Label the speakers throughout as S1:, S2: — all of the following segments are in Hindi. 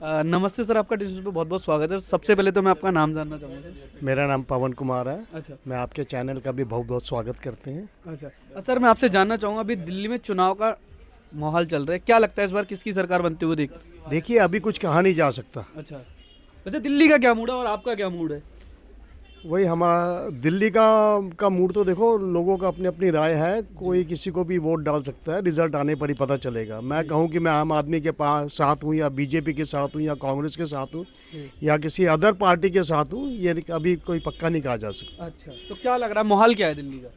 S1: नमस्ते सर, आपका डिजिटल पे बहुत बहुत स्वागत है। सबसे पहले तो मैं आपका नाम जानना चाहूँगा सर।
S2: मेरा नाम पवन कुमार है।
S1: अच्छा
S2: मैं आपके चैनल का भी बहुत बहुत स्वागत करते हैं।
S1: अच्छा। सर मैं आपसे जानना चाहूँगा, अभी दिल्ली में चुनाव का माहौल चल रहा है, क्या लगता है इस बार किसकी सरकार बनते हुए देख?
S2: देखिए, अभी कुछ कहा नहीं जा सकता।
S1: अच्छा। अच्छा, दिल्ली का क्या मूड है और आपका क्या मूड है?
S2: वही हमारा दिल्ली का मूड तो देखो, लोगों का अपनी अपनी राय है। कोई किसी को भी वोट डाल सकता है, रिजल्ट आने पर ही पता चलेगा। मैं कहूँ कि मैं आम आदमी के पास साथ हूँ या बीजेपी के साथ हूँ या कांग्रेस के साथ हूँ
S1: जी।
S2: या किसी अदर पार्टी के साथ हूँ, ये अभी कोई पक्का नहीं कहा जा सकता।
S1: अच्छा, तो क्या लग रहा है, माहौल क्या है दिल्ली का?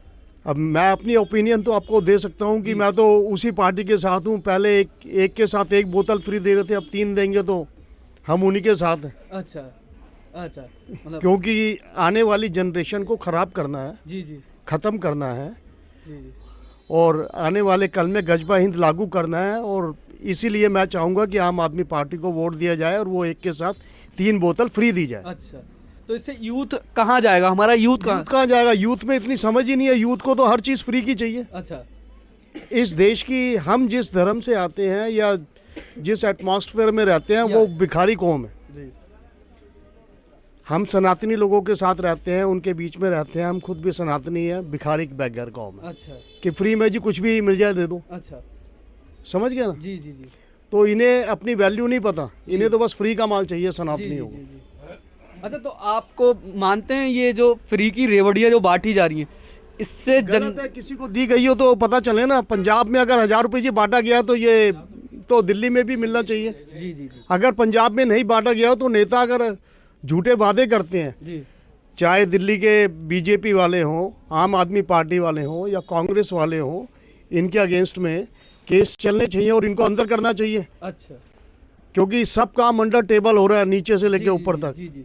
S2: अब मैं अपनी ओपिनियन तो आपको दे सकता हूँ कि
S1: जी।
S2: मैं तो उसी पार्टी के साथ हूँ। पहले एक के साथ एक बोतल फ्री दे रहे थे, अब 3 देंगे तो हम उन्हीं के साथ हैं।
S1: अच्छा अच्छा, मतलब
S2: क्योंकि आने वाली जनरेशन को ख़राब करना है,
S1: जी जी
S2: ख़त्म करना है
S1: जी जी।
S2: और आने वाले कल में गजबा हिंद लागू करना है। और इसीलिए मैं चाहूँगा कि आम आदमी पार्टी को वोट दिया जाए और वो एक के साथ 3 बोतल फ्री दी जाए।
S1: अच्छा, तो इससे यूथ कहाँ जाएगा, हमारा यूथ कहाँ?
S2: यूथ कहाँ जाएगा? यूथ में इतनी समझ ही नहीं है। यूथ को तो हर चीज़ फ्री की चाहिए।
S1: अच्छा
S2: इस देश की, हम जिस धर्म से आते हैं या जिस एटमॉस्फेयर में रहते हैं, वो भिखारी कौम है।
S1: जी।
S2: हम सनातनी लोगों के साथ रहते हैं, उनके बीच में रहते हैं। हम खुद भी सनातनी हैं, भिखारी बैगर कौम है
S1: अच्छा
S2: कि फ्री में जी कुछ भी मिल जाए दे दो।
S1: अच्छा।
S2: समझ गया ना?
S1: जी जी जी
S2: तो इन्हें अपनी वैल्यू नहीं पता, इन्हें तो बस फ्री का माल चाहिए
S1: जी
S2: सनातनियों
S1: जी
S2: को।
S1: जी। अच्छा, तो आपको मानते हैं ये जो फ्री की रेवड़ियाँ जो बांटी जा रही हैं, इससे
S2: गलत है। किसी को दी गई हो तो पता चले ना। पंजाब में अगर 1000 रुपये जी बांटा गया तो ये तो दिल्ली में भी मिलना चाहिए।
S1: जी जी जी
S2: अगर पंजाब में नहीं बांटा गया हो तो नेता अगर झूठे वादे करते हैं,
S1: जी
S2: चाहे दिल्ली के बीजेपी वाले हों, आम आदमी पार्टी वाले हों या कांग्रेस वाले हों, इनके अगेंस्ट में केस चलने चाहिए और इनको अंदर करना चाहिए।
S1: अच्छा।
S2: क्योंकि सब काम अंडर टेबल हो रहा है, नीचे से लेके
S1: जी,
S2: ऊपर
S1: जी,
S2: तक।
S1: जी जी।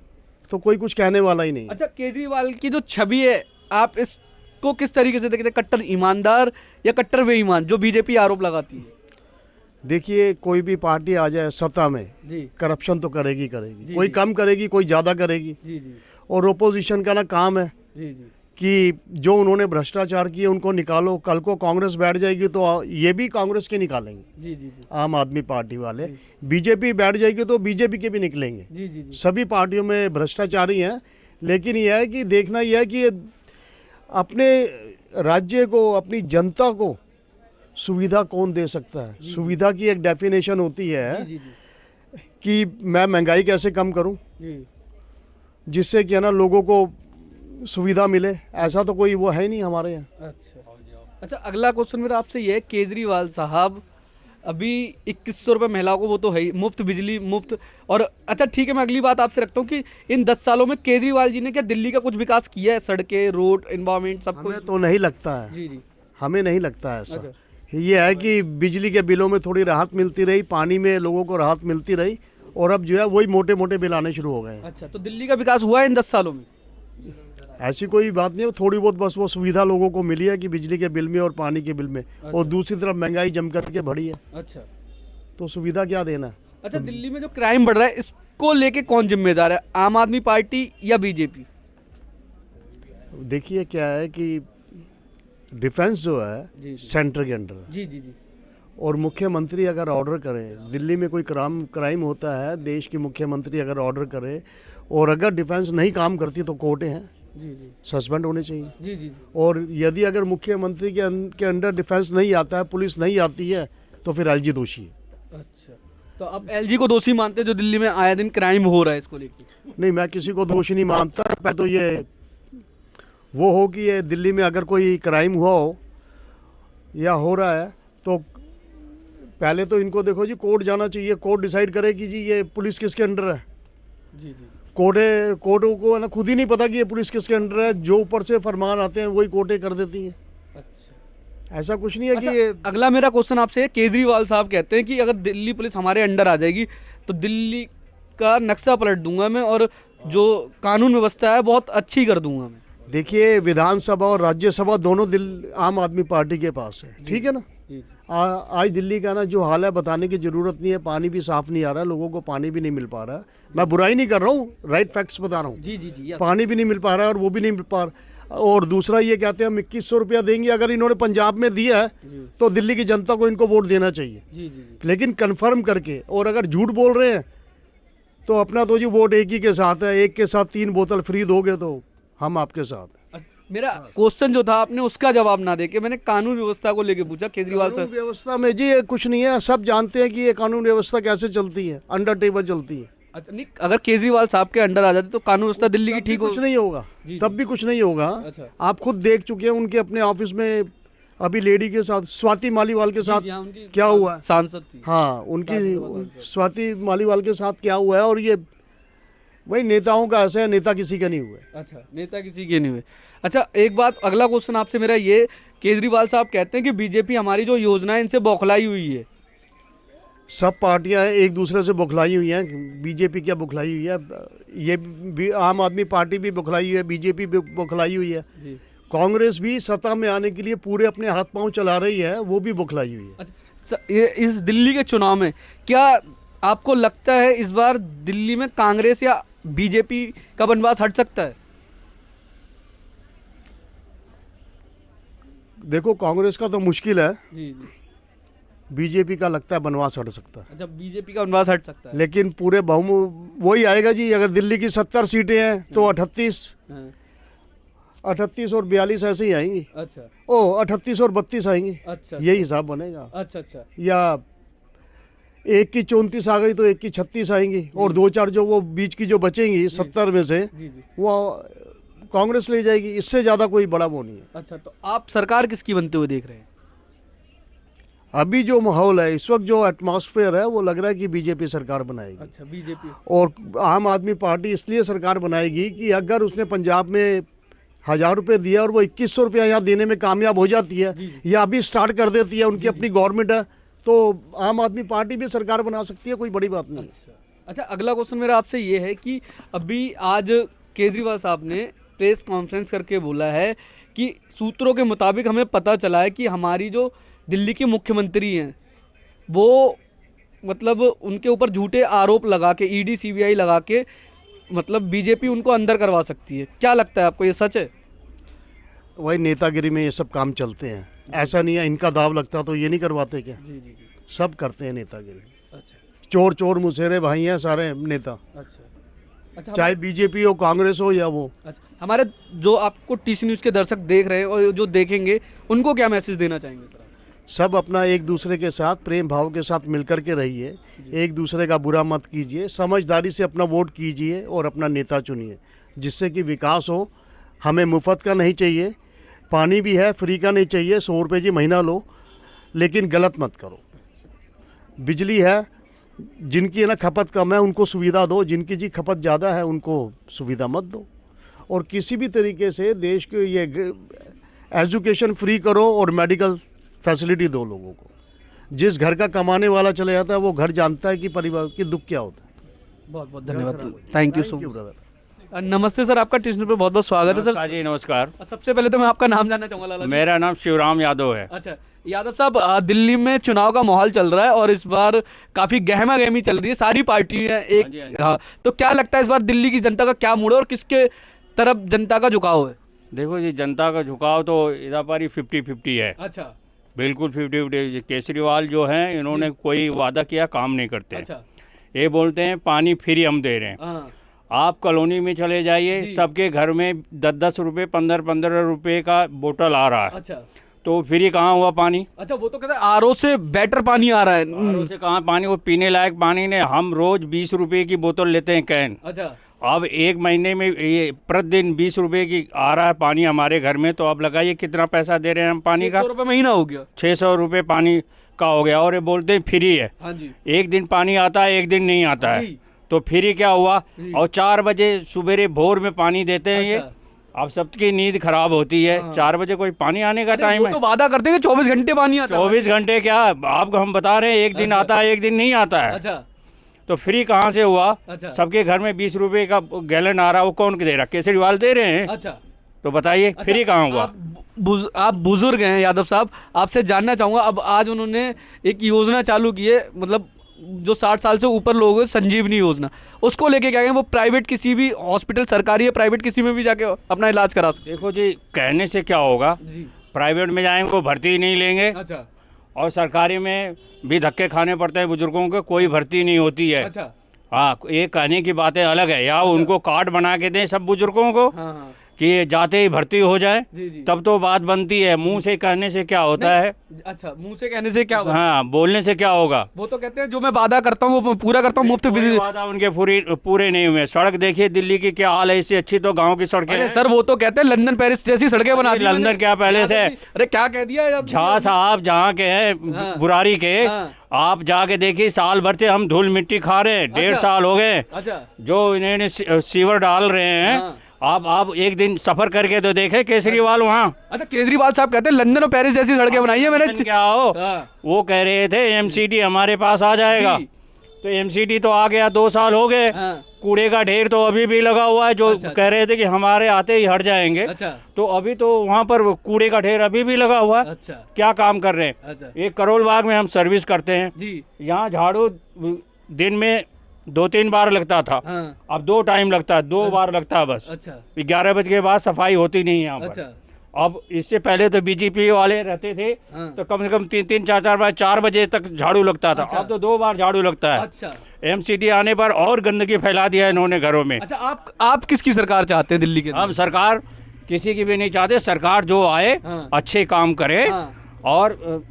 S2: तो कोई कुछ कहने वाला ही नहीं।
S1: अच्छा, केजरीवाल की जो छवि है, आप इसको किस तरीके से देखते हैं? कट्टर ईमानदार या कट्टर बेईमान, जो बीजेपी आरोप लगाती है?
S2: देखिए, कोई भी पार्टी आ जाए सत्ता में,
S1: जी
S2: करप्शन तो करेगी करेगी।
S1: जी,
S2: कोई
S1: जी।
S2: कम करेगी, कोई ज़्यादा करेगी।
S1: जी जी
S2: और ओपोजिशन का ना काम है
S1: जी जी
S2: कि जो उन्होंने भ्रष्टाचार किए उनको निकालो। कल को कांग्रेस बैठ जाएगी तो ये भी कांग्रेस के निकालेंगे,
S1: जी जी जी
S2: आम आदमी पार्टी वाले।
S1: जी।
S2: बीजेपी बैठ जाएगी तो बीजेपी के भी निकलेंगे।
S1: जी जी जी।
S2: सभी पार्टियों में भ्रष्टाचारी हैं। लेकिन यह है कि देखना यह है कि अपने राज्य को, अपनी जनता को सुविधा कौन दे सकता है। सुविधा की एक डेफिनेशन होती है
S1: जी जी जी
S2: कि मैं महंगाई कैसे कम करूं
S1: जी।
S2: जिससे कि है ना लोगों को सुविधा मिले। ऐसा तो कोई वो है नहीं हमारे यहाँ।
S1: अच्छा अच्छा, अगला क्वेश्चन मेरा आपसे ये है, केजरीवाल साहब अभी 2100 रुपये महिलाओं को, वो तो है ही, मुफ्त बिजली मुफ्त। और अच्छा ठीक है, मैं अगली बात आपसे रखता हूँ कि इन 10 सालों में केजरीवाल जी ने क्या दिल्ली का कुछ विकास किया है? सड़कें, रोड, एनवायरमेंट, सब कुछ?
S2: हमें तो नहीं लगता है।
S1: जी जी।
S2: हमें नहीं लगता है ऐसा।
S1: अच्छा
S2: ये है कि बिजली के बिलों में थोड़ी राहत मिलती रही, पानी में लोगों को राहत मिलती रही और अब जो है वही मोटे मोटे बिल आने शुरू हो गए हैं।
S1: अच्छा, तो दिल्ली का विकास हुआ है इन 10 सालों में?
S2: ऐसी कोई बात नहीं है। थोड़ी बहुत बस वो सुविधा लोगों को मिली है कि बिजली के बिल में और पानी के बिल में। और दूसरी तरफ महंगाई जम करके बढ़ी है,
S1: अच्छा
S2: तो सुविधा क्या देना है।
S1: अच्छा। दिल्ली में जो क्राइम बढ़ रहा है, इसको लेके कौन जिम्मेदार है, आम आदमी पार्टी या बीजेपी?
S2: देखिए, क्या है कि डिफेंस जो है
S1: जी
S2: सेंटर के अंडर है।
S1: जी जी जी
S2: और मुख्यमंत्री अगर ऑर्डर करें, दिल्ली में कोई क्राइम होता है, देश की मुख्यमंत्री अगर ऑर्डर करे और अगर डिफेंस नहीं काम करती तो कोर्टें हैं,
S1: जी जी
S2: सस्पेंड होने चाहिए।
S1: जी जी।
S2: और यदि अगर मुख्यमंत्री के अंडर डिफेंस नहीं आता है, पुलिस नहीं आती है, तो फिर एलजी दोषी है।
S1: अच्छा, तो आप एलजी को दोषी मानते हैं जो दिल्ली में आए दिन क्राइम हो रहा है, इसको लेके?
S2: नहीं, मैं किसी को दोषी नहीं मानता। पहले तो ये वो हो कि ये दिल्ली में अगर कोई क्राइम हुआ हो या हो रहा है तो पहले तो इनको देखो जी, कोर्ट जाना चाहिए। कोर्ट डिसाइड करे कि जी ये पुलिस किसके अंडर है।
S1: जी जी
S2: कोर्टों को है ना खुद ही नहीं पता कि ये पुलिस किसके अंडर है। जो ऊपर से फरमान आते हैं वही कोर्टें कर देती हैं।
S1: अच्छा
S2: ऐसा कुछ नहीं है
S1: अच्छा,
S2: कि ये
S1: अगला मेरा क्वेश्चन आपसे है, केजरीवाल साहब कहते हैं कि अगर दिल्ली पुलिस हमारे अंडर आ जाएगी तो दिल्ली का नक्शा पलट दूंगा मैं और जो कानून व्यवस्था है बहुत अच्छी कर दूंगा मैं।
S2: देखिए, विधानसभा और राज्यसभा दोनों आम आदमी पार्टी के पास है, ठीक है ना।
S1: जी जी
S2: आज दिल्ली का ना जो हाल है बताने की ज़रूरत नहीं है। पानी भी साफ़ नहीं आ रहा है, लोगों को पानी भी नहीं मिल पा रहा है। मैं बुराई नहीं कर रहा हूँ, राइट फैक्ट्स बता रहा हूँ।
S1: जी जी जी।
S2: पानी भी नहीं मिल पा रहा है और वो भी नहीं मिल पा रहा। और दूसरा ये कहते हैं हम 2100 रुपया देंगे। अगर इन्होंने पंजाब में दिया है
S1: जी
S2: तो दिल्ली की जनता को इनको वोट देना चाहिए,
S1: जी जी जी
S2: लेकिन कन्फर्म करके। और अगर झूठ बोल रहे हैं तो अपना तो जी वोट एक ही के साथ है, एक के साथ 3 बोतल फ्री दोगे तो हम आपके साथ हैं।
S1: अच्छा, मेरा क्वेश्चन जो था आपने उसका जवाब ना देके मैंने कानून व्यवस्था को लेके पूछा केजरीवाल
S2: कानून
S1: सर।
S2: व्यवस्था में जी ये कुछ नहीं है, सब जानते हैं कि ये कानून व्यवस्था कैसे चलती है, अंडर टेबल चलती है।
S1: अच्छा नहीं, अगर केजरीवाल साहब के अंडर आ जाते तो कानून व्यवस्था दिल्ली की
S2: तब भी
S1: ठीक हो।
S2: कुछ नहीं होगा,
S1: जी,
S2: तब भी कुछ नहीं होगा।
S1: अच्छा।
S2: आप खुद देख चुके हैं उनके अपने ऑफिस में अभी लेडी के साथ, स्वाति मालीवाल के साथ
S1: जी, हाँ, उनकी
S2: क्या हुआ है?
S1: सांसद थी।
S2: हाँ, उनकी स्वाति मालीवाल के साथ क्या हुआ है। और ये वही नेताओं का ऐसा है, नेता किसी का नहीं हुआ है।
S1: अच्छा, नेता किसी के नहीं हुए। अच्छा, एक बात, अगला क्वेश्चन आपसे मेरा ये, केजरीवाल साहब कहते हैं कि बीजेपी हमारी जो योजना है इनसे बौखलाई हुई है।
S2: सब पार्टियां एक दूसरे से बौखलाई हुई हैं, बीजेपी क्या बौखलाई हुई है? ये भी आम आदमी पार्टी भी बौखलाई हुई है, बीजेपी भी बौखलाई हुई है,
S1: जी।
S2: कांग्रेस भी सत्ता में आने के लिए पूरे अपने हाथ पांव चला रही है, वो भी बौखलाई हुई है।
S1: अच्छा, ये इस दिल्ली के चुनाव में क्या आपको लगता है इस बार दिल्ली में कांग्रेस या बीजेपी का बनवास हट सकता है?
S2: देखो, कांग्रेस का तो मुश्किल है,
S1: जी जी।
S2: बीजेपी का लगता है बनवास हट सकता है।
S1: अच्छा, बीजेपी का बनवास हट सकता है।
S2: लेकिन पूरे वही आएगा जी। अगर दिल्ली की 70 सीटें हैं तो 38
S1: हाँ,
S2: 38 और 42 ऐसे ही आएंगी।
S1: अच्छा
S2: 38 और 32 आएंगी,
S1: अच्छा
S2: यही हिसाब बनेगा।
S1: अच्छा अच्छा।
S2: या एक की 34 आ गई तो एक की 36 आएंगी, और 2-4 जो वो बीच की जो बचेंगी 70 में से,
S1: जी जी।
S2: वो कांग्रेस ले जाएगी। इससे ज़्यादा कोई बड़ा वो नहीं है।
S1: अच्छा, तो आप सरकार किसकी बनते हुए देख रहे हैं?
S2: अभी जो माहौल है, इस वक्त जो एटमॉस्फेयर है, वो लग रहा है कि बीजेपी सरकार बनाएगी।
S1: अच्छा, बीजेपी।
S2: और आम आदमी पार्टी इसलिए सरकार बनाएगी कि अगर उसने पंजाब में 1000 रुपये दिया और वो 2100 रुपया यहाँ देने में कामयाब हो जाती है,
S1: जी।
S2: या अभी स्टार्ट कर देती है, उनकी अपनी गवर्नमेंट है, तो आम आदमी पार्टी भी सरकार बना सकती है, कोई बड़ी बात नहीं है।
S1: अच्छा, अगला क्वेश्चन मेरा आपसे ये है कि अभी आज केजरीवाल साहब ने प्रेस कॉन्फ्रेंस करके बोला है कि सूत्रों के मुताबिक हमें पता चला है कि हमारी जो दिल्ली की मुख्यमंत्री हैं वो मतलब उनके ऊपर झूठे आरोप लगा के ईडी सीबीआई लगा के मतलब बीजेपी उनको अंदर करवा सकती है। क्या लगता है आपको, ये सच है?
S2: वही नेतागिरी में ये सब काम चलते हैं, ऐसा नहीं है इनका दाव लगता तो ये नहीं करवाते क्या?
S1: जी जी जी।
S2: सब करते हैं नेतागिरी।
S1: अच्छा
S2: चोर चोर मुसेरे भाई हैं सारे नेता,
S1: अच्छा अच्छा।
S2: चाहे बीजेपी हो, कांग्रेस हो या वो।
S1: अच्छा, हमारे जो आपको टीसी न्यूज़ के दर्शक देख रहे हैं और जो देखेंगे उनको क्या मैसेज देना चाहेंगे सर आप?
S2: सब अपना एक दूसरे के साथ प्रेम भाव के साथ मिलकर के रहिए, एक दूसरे का बुरा मत कीजिए, समझदारी से अपना वोट कीजिए और अपना नेता चुनिए, जिससे कि विकास हो। हमें मुफ्त का नहीं चाहिए, पानी भी है फ्री का नहीं चाहिए, 100 रुपये जी महीना लो, लेकिन गलत मत करो। बिजली है, जिनकी है ना खपत कम है उनको सुविधा दो, जिनकी जी खपत ज़्यादा है उनको सुविधा मत दो। और किसी भी तरीके से देश के ये एजुकेशन फ्री करो और मेडिकल फैसिलिटी दो लोगों को। जिस घर का कमाने वाला चले जाता है वो घर जानता है कि परिवार की दुख क्या होता है।
S1: बहुत बहुत धन्यवाद, thank you so much.
S2: Brother.
S1: नमस्ते सर, आपका टीसी न्यूज़ पे बहुत बहुत स्वागत है सर।
S3: नमस्कार जी, नमस्कार।
S1: सबसे पहले तो मैं आपका नाम जानना चाहूँगा लाला जी।
S3: मेरा नाम शिवराम यादव है।
S1: अच्छा यादव साहब, दिल्ली में चुनाव का माहौल चल रहा है और इस बार काफी गहमा गहमी चल रही है, सारी पार्टियां एक।
S3: हाँ जी, हाँ जी।
S1: हाँ, तो क्या लगता है इस बार दिल्ली की जनता का क्या मूड है और किसके तरफ जनता का झुकाव है?
S3: देखो जी, जनता का झुकाव तो इधर पर ही 50-50 है,
S1: अच्छा
S3: बिल्कुल 50-50। केजरीवाल जो हैं इन्होंने कोई वादा किया काम नहीं करते।
S1: अच्छा।
S3: ये बोलते हैं पानी फ्री हम दे रहे हैं।
S1: हाँ
S3: आप कॉलोनी में चले जाइए,
S1: जी।
S3: सबके घर में 10-10 रुपये 15-15 रुपये का बोतल आ रहा है,
S1: अच्छा
S3: तो फ्री कहाँ हुआ पानी?
S1: अच्छा, वो तो कहते हैं आरओ से बेटर पानी आ रहा है।
S3: RO से कहाँ पानी, वो पीने लायक पानी ने। हम रोज 20 रुपये की बोतल लेते हैं कैन,
S1: अच्छा
S3: अब एक महीने में ये प्रतिदिन 20 रुपए की आ रहा है पानी हमारे घर में, तो आप लगाइए कितना पैसा दे रहे हैं हम पानी का।
S1: 600 रुपये महीना हो गया।
S3: 600 रुपये पानी का हो गया, और ये बोलते हैं फ्री है।
S1: हाँ जी
S3: एक दिन पानी आता है, एक दिन नहीं आता है,
S1: जी।
S3: तो फ्री क्या हुआ?
S1: जी।
S3: और 4 बजे सुबेरे भोर में पानी देते हैं ये।
S1: अच्छा।
S3: अब सबकी नींद खराब होती है।
S1: हाँ।
S3: 4 बजे कोई पानी आने का
S1: अरे
S3: टाइम
S1: वो
S3: है?
S1: तो वादा करते हैं कि 24 घंटे पानी आता है।
S3: 24 घंटे क्या, आपको हम बता रहे हैं, एक दिन
S1: अच्छा।
S3: आता है, एक दिन नहीं आता है।
S1: अच्छा
S3: तो फ्री कहाँ से हुआ?
S1: अच्छा।
S3: सबके घर में 20 रुपए का गैलन आ रहा है, वो कौन दे रहा है? केजरीवाल दे रहे हैं।
S1: अच्छा
S3: तो बताइए फ्री कहाँ हुआ?
S1: आप बुजुर्ग हैं यादव साहब, आपसे जानना चाहूँगा, अब आज उन्होंने एक योजना चालू की है, मतलब जो 60 साल से ऊपर लोग हैं, संजीवनी योजना, उसको लेके क्या है, वो प्राइवेट किसी भी हॉस्पिटल, सरकारी या प्राइवेट किसी में भी जाके अपना इलाज करा सकते।
S3: देखो जी, कहने से क्या होगा,
S1: जी
S3: प्राइवेट में जाएंगे वो भर्ती ही नहीं लेंगे,
S1: अच्छा
S3: और सरकारी में भी धक्के खाने पड़ते हैं बुजुर्गों के, कोई भर्ती नहीं होती है।
S1: अच्छा
S3: हाँ, ये कहने की बातें अलग है, या उनको कार्ड बना के दें सब बुजुर्गों को
S1: हाँ हाँ
S3: कि ये जाते ही भर्ती हो जाए,
S1: जी जी
S3: तब तो बात बनती है। मुंह से कहने से क्या होता है?
S1: अच्छा, मुंह से कहने से क्या होगा?
S3: हाँ, बोलने से क्या होगा?
S1: वो तो कहते हैं जो मैं वादा करता हूँ वो पूरा करता हूँ, मुफ्त
S3: कोई
S1: बिजली।
S3: वादा उनके पूरे नहीं हुए। सड़क देखिए दिल्ली की क्या हाल है, इससे अच्छी तो गांव की सड़कें
S1: अरे
S3: हैं।
S1: सर वो तो कहते हैं लंदन पेरिस जैसी सड़कें बना दी
S3: लंदन
S1: मैंने।
S3: क्या पहले से?
S1: अरे क्या कह दिया यार?
S3: झा साहब जहाँ के हैं
S1: हाँ।
S3: बुरारी के,
S1: हाँ।
S3: आप जाके देखिए, साल भर से हम धूल मिट्टी खा रहे हैं, 1.5
S1: अच्छा।
S3: साल हो गए
S1: अच्छा
S3: जो इन्होंने सीवर डाल रहे हैं।
S1: हाँ।
S3: आप एक दिन सफर करके तो देखे केजरीवाल वहाँ।
S1: अच्छा, केजरीवाल साहब कहते हैं लंदन और पेरिस जैसी सड़कें बनाई है मैंने।
S3: क्या हो,
S1: हाँ।
S3: वो कह रहे थे एमसीडी हमारे पास आ जाएगा,
S1: जी।
S3: तो एमसीडी तो आ गया, 2 साल हो गए।
S1: हाँ।
S3: कूड़े का ढेर तो अभी भी लगा हुआ है, जो
S1: अच्छा,
S3: कह रहे थे कि हमारे आते ही हट जाएंगे,
S1: अच्छा
S3: तो अभी तो वहाँ पर कूड़े का ढेर अभी भी लगा हुआ है।
S1: अच्छा
S3: क्या काम कर रहे हैं?
S1: अच्छा
S3: एक करोल बाग में हम सर्विस करते हैं,
S1: जी
S3: यहाँ झाड़ू दिन में 2-3 बार लगता था,
S1: हाँ
S3: अब 2 टाइम लगता है, 2 बार लगता है बस।
S1: अच्छा
S3: 11 बजे के बाद सफाई होती नहीं है यहाँ पर।
S1: अच्छा
S3: अब इससे पहले तो बीजेपी वाले रहते थे,
S1: हाँ
S3: तो कम से कम 3-3, 4-4 बार, 4 बजे तक झाड़ू लगता था।
S1: अच्छा।
S3: अब तो 2 बार झाड़ू लगता है।
S1: अच्छा
S3: एमसीडी आने पर और गंदगी फैला दिया है इन्होंने घरों में।
S1: अच्छा आप किसकी सरकार चाहते हैं दिल्ली के
S3: हम
S1: अंदर?
S3: सरकार किसी की भी नहीं चाहते, सरकार जो आए
S1: हाँ।
S3: अच्छे काम करे
S1: हाँ।
S3: और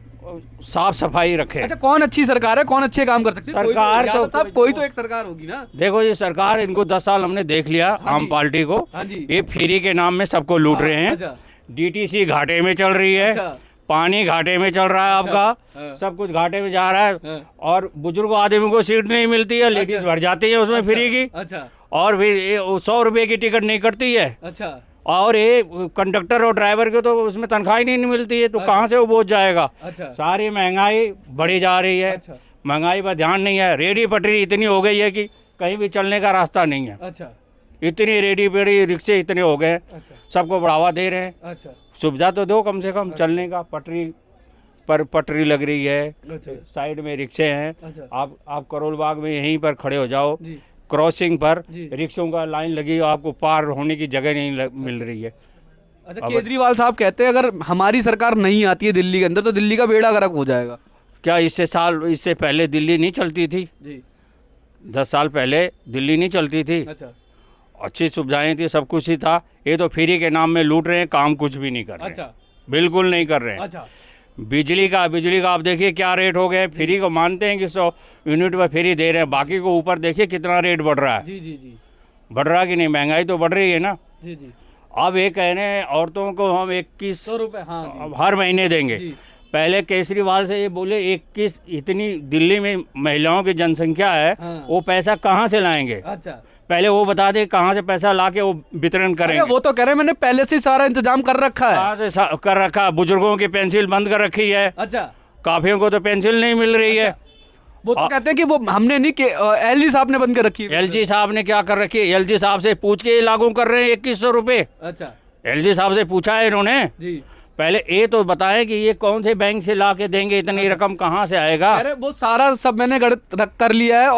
S3: साफ सफाई रखे।
S1: अच्छा, कौन अच्छी सरकार है, कौन अच्छे काम कर सकती है?
S3: सरकार
S1: यादव
S3: तो
S1: साहब, कोई तो एक सरकार होगी ना।
S3: देखो ये सरकार, इनको 10 साल हमने देख लिया,
S1: हाँ
S3: आम
S1: जी।
S3: पार्टी को।
S1: हाँ जी।
S3: ये फ्री के नाम में सबको लूट रहे हैं।
S1: अच्छा
S3: डीटीसी घाटे में चल रही है,
S1: अच्छा
S3: पानी घाटे में चल रहा है
S1: अच्छा,
S3: आपका,
S1: हाँ।
S3: सब कुछ घाटे में जा रहा है।
S1: हाँ।
S3: और बुजुर्ग आदमी को सीट नहीं मिलती है, लेडीज भर जाती है उसमें फ्री की।
S1: अच्छा
S3: और फिर 100 रुपये की टिकट नहीं कटती है,
S1: अच्छा
S3: और ये कंडक्टर और ड्राइवर को तो उसमें तनख्वाह ही नहीं मिलती है, तो कहाँ से वो पहुँच जाएगा?
S1: अच्छा
S3: सारी महंगाई बढ़ी जा रही है।
S1: अच्छा
S3: महंगाई पर ध्यान नहीं है, रेडी पटरी इतनी हो गई है कि कहीं भी चलने का रास्ता नहीं है।
S1: अच्छा
S3: इतनी रेडी पेडी रिक्शे इतने हो गए,
S1: अच्छा
S3: सबको बढ़ावा दे रहे हैं।
S1: अच्छा
S3: सुविधा तो दो कम से कम चलने का, पटरी पर पटरी लग रही है,
S1: अच्छा
S3: साइड में रिक्शे हैं।
S1: अच्छा
S3: आप करोल बाग में यहीं पर खड़े हो जाओ,
S1: जी
S3: क्रॉसिंग पर
S1: जी।
S3: रिक्शों का लाइन लगी, आपको पार होने की जगह नहीं मिल रही है।
S1: अच्छा, केजरीवाल साहब कहते हैं अगर हमारी सरकार नहीं आती है दिल्ली के अंदर तो दिल्ली का बेड़ा गर्क हो जाएगा।
S3: क्या इससे पहले दिल्ली नहीं चलती थी?
S1: जी
S3: 10 साल पहले दिल्ली नहीं चलती थी,
S1: अच्छा
S3: अच्छी सुविधाएं थी, सब कुछ ही था। ये तो फ्री के नाम में लूट रहे हैं, काम कुछ भी नहीं कर रहे हैं,
S1: अच्छा
S3: बिल्कुल नहीं कर रहे हैं।
S1: अच्छा
S3: बिजली का आप देखिए क्या रेट हो गए। फ्री को मानते हैं कि 100 यूनिट पर फ्री दे रहे हैं, बाकी को ऊपर देखिए कितना रेट बढ़ रहा है।
S1: जी जी जी
S3: बढ़ रहा कि नहीं? महंगाई तो बढ़ रही है ना।
S1: जी जी
S3: अब ये कह रहे हैं औरतों को हम 21
S1: 100 रुपये हाँ जी
S3: हर महीने देंगे।
S1: जी
S3: पहले केजरीवाल से ये बोले 21, इतनी दिल्ली में महिलाओं की जनसंख्या है,
S1: हाँ।
S3: वो पैसा कहाँ से लाएंगे?
S1: अच्छा
S3: पहले वो बता दे कहाँ से पैसा लाके वो वितरण
S1: अरे
S3: करेंगे।
S1: वो तो कह रहे हैं मैंने पहले से ही सारा इंतजाम कर रखा है।
S3: कहाँ से कर रखा? बुजुर्गों की पेंसिल बंद कर रखी है,
S1: अच्छा
S3: काफियों को तो पेंसिल नहीं मिल रही है।
S1: वो तो कहते हैं कि वो हमने नहीं कि एलजी साहब ने बंद कर रखी है।
S3: एलजी साहब ने क्या कर रखी है? एलजी साहब से पूछ के ये लागू कर रहे हैं 2100 रुपये।
S1: अच्छा
S3: एलजी साहब से पूछा है इन्होंने,
S1: जी
S3: पहले ये तो बताएं कि ये कौन से बैंक से ला के देंगे, इतनी रकम कहाँ से आएगा?
S1: अरे वो सारा सब मैंने गणित कर लिया है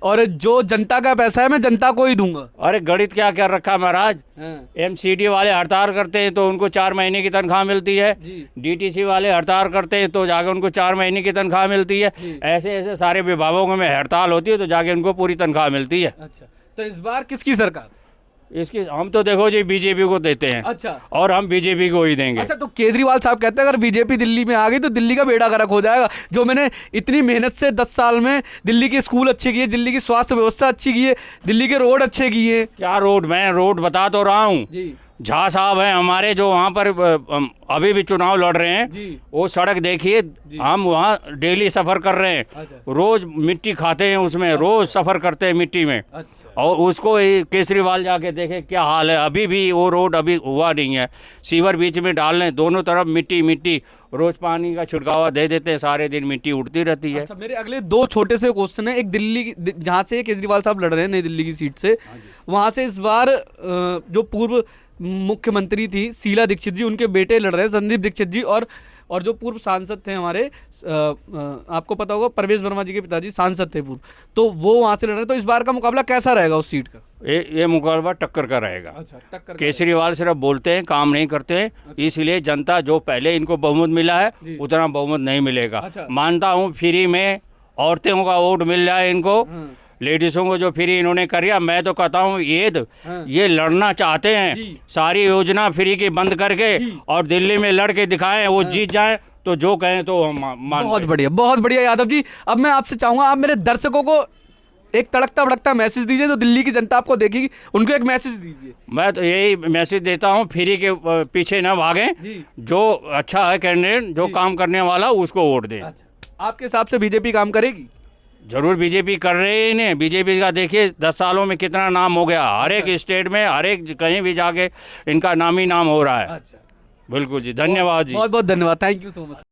S1: और जो जनता का पैसा है मैं जनता को ही दूंगा।
S3: अरे गणित क्या कर रखा महाराज?
S1: हाँ,
S3: एमसीडी वाले हड़ताल करते हैं तो उनको 4 महीने की तनख्वाह मिलती है।
S1: जी
S3: डीटीसी वाले हड़ताल करते हैं तो जाके उनको 4 महीने की तनख्वाह मिलती है।
S1: जी।
S3: ऐसे ऐसे सारे विभागों में हड़ताल होती है तो जाके उनको पूरी तनख्वाह मिलती है।
S1: अच्छा, तो इस बार किसकी सरकार?
S3: इसकी हम तो देखो जी बीजेपी को देते हैं,
S1: अच्छा
S3: और हम बीजेपी को ही देंगे।
S1: अच्छा, तो केजरीवाल साहब कहते हैं अगर बीजेपी दिल्ली में आ गई तो दिल्ली का बेड़ा गर्क हो जाएगा। जो मैंने इतनी मेहनत से 10 साल में दिल्ली के स्कूल अच्छे किए, दिल्ली की स्वास्थ्य व्यवस्था अच्छी की है, दिल्ली के रोड अच्छे किए।
S3: क्या रोड? मैं रोड बता तो रहा हूँ।
S1: जी
S3: झा साहब हैं हमारे जो वहाँ पर अभी भी चुनाव लड़ रहे हैं,
S1: जी
S3: वो सड़क देखिए, हम वहाँ डेली सफ़र कर रहे हैं,
S1: अच्छा
S3: रोज मिट्टी खाते हैं उसमें, रोज सफ़र करते हैं मिट्टी में।
S1: अच्छा
S3: और उसको ये केजरीवाल जाके देखे क्या हाल है। अभी भी वो रोड अभी हुआ नहीं है, सीवर बीच में डाल लें, दोनों तरफ मिट्टी मिट्टी, रोज पानी का छिड़कावा दे देते हैं, सारे दिन मिट्टी उड़ती रहती है।
S1: अच्छा, मेरे अगले 2 छोटे से क्वेश्चन है। एक दिल्ली जहाँ से केजरीवाल साहब लड़ रहे हैं नई दिल्ली की सीट से, वहाँ से इस बार जो पूर्व मुख्यमंत्री थी शीला दीक्षित जी, उनके बेटे लड़ रहे हैं संदीप दीक्षित जी, और जो पूर्व सांसद थे हमारे आपको पता होगा परवेश वर्मा जी के पिताजी सांसद थे पूर्व, तो वो वहाँ से लड़ रहे हैं। तो इस बार का मुकाबला कैसा रहेगा उस सीट का?
S3: ये मुकाबला टक्कर का रहेगा।
S1: अच्छा, टक्कर
S3: केजरीवाल सिर्फ बोलते हैं, काम नहीं करते हैं, इसलिए जनता जो पहले इनको बहुमत मिला है
S1: जी।
S3: उतना बहुमत नहीं मिलेगा।
S1: अच्छा।
S3: मानता हूँ फ्री में औरतों का वोट मिल जाए इनको, लेडीज़ों को जो फ्री इन्होंने करिया, मैं तो कहता हूँ
S1: हाँ।
S3: ये लड़ना चाहते हैं,
S1: जी।
S3: सारी योजना फ्री की बंद करके
S1: जी।
S3: और दिल्ली में लड़ के दिखाएं, वो जीत जाए तो जो कहें तो हम मान
S1: बहुत
S3: लें।
S1: बढ़िया, बहुत बढ़िया यादव जी। अब मैं आपसे चाहूंगा आप मेरे दर्शकों को एक तड़कता भड़कता मैसेज दीजिए, जो दिल्ली की जनता आपको देखेगी, उनको एक मैसेज दीजिए।
S3: मैं तो यही मैसेज देता हूँ, फ्री के पीछे ना भागें,
S1: जी।
S3: जो अच्छा है कैंडिडेट, जो
S1: जी।
S3: काम करने वाला उसको वोट दें।
S1: अच्छा, आपके हिसाब से बीजेपी काम करेगी?
S3: जरूर बीजेपी कर रहे हैं इन्हें। बीजेपी का देखिए 10 सालों में कितना नाम हो गया, हर एक स्टेट में, हर एक कहीं भी जाके इनका नाम ही नाम हो रहा है।
S1: अच्छा,
S3: बिल्कुल जी, धन्यवाद जी।
S1: बहुत बहुत धन्यवाद, थैंक यू सो मच।